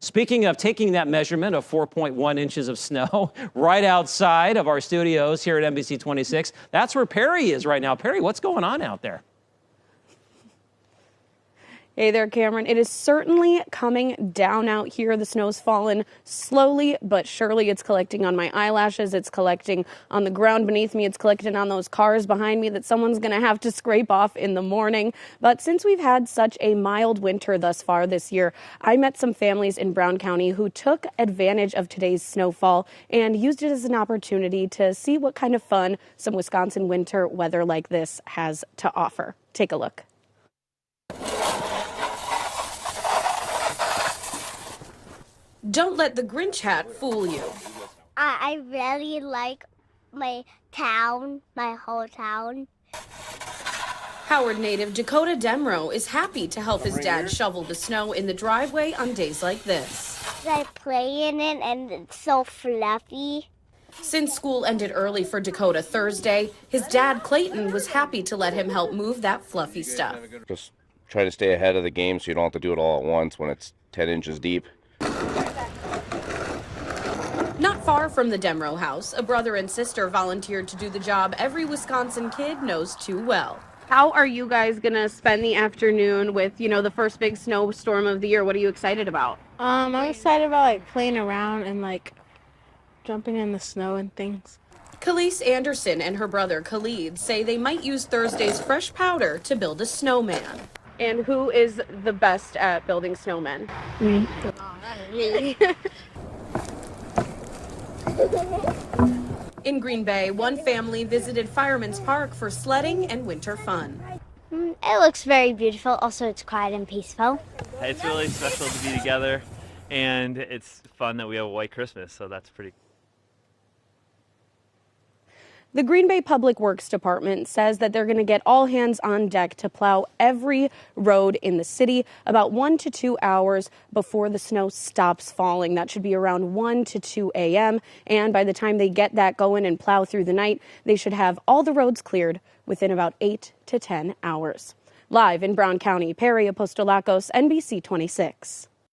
Speaking of taking that measurement of 4.1 inches of snow right outside of our studios here at NBC 26, that's where Perry is right now. Perry, what's going on out there? Hey there, Cameron. It is certainly coming down out here. The snow's fallen slowly but surely. It's collecting on my eyelashes. It's collecting on the ground beneath me. It's collecting on those cars behind me that someone's going to have to scrape off in the morning. But since we've had such a mild winter thus far this year, I met some families in Brown County who took advantage of today's snowfall and used it as an opportunity to see what kind of fun some Wisconsin winter weather like this has to offer. Take a look. Don't let the Grinch hat fool you. I really like my town, my whole town. Howard native Dakota Demrow is happy to help his dad shovel the snow in the driveway on days like this. I play in it and it's so fluffy. Since school ended early for Dakota Thursday, his dad Clayton was happy to let him help move that fluffy stuff. Just try to stay ahead of the game so you don't have to do it all at once when it's 10 inches deep. Not far from the Demrow house, a brother and sister volunteered to do the job every Wisconsin kid knows too well. How are you guys going to spend the afternoon with, the first big snowstorm of the year? What are you excited about? I'm excited about playing around and jumping in the snow and things. Khalees Anderson and her brother Khalid say they might use Thursday's fresh powder to build a snowman. And who is the best at building snowmen? Me. Really? In Green Bay, one family visited Fireman's Park for sledding and winter fun. It looks very beautiful. Also, it's quiet and peaceful. It's really special to be together, and it's fun that we have a white Christmas, so that's pretty cool. The Green Bay Public Works Department says that they're going to get all hands on deck to plow every road in the city about 1 to 2 hours before the snow stops falling. That should be around 1 to 2 a.m. And by the time they get that going and plow through the night, they should have all the roads cleared within about 8 to 10 hours. Live in Brown County, Perry Apostolakos, NBC 26.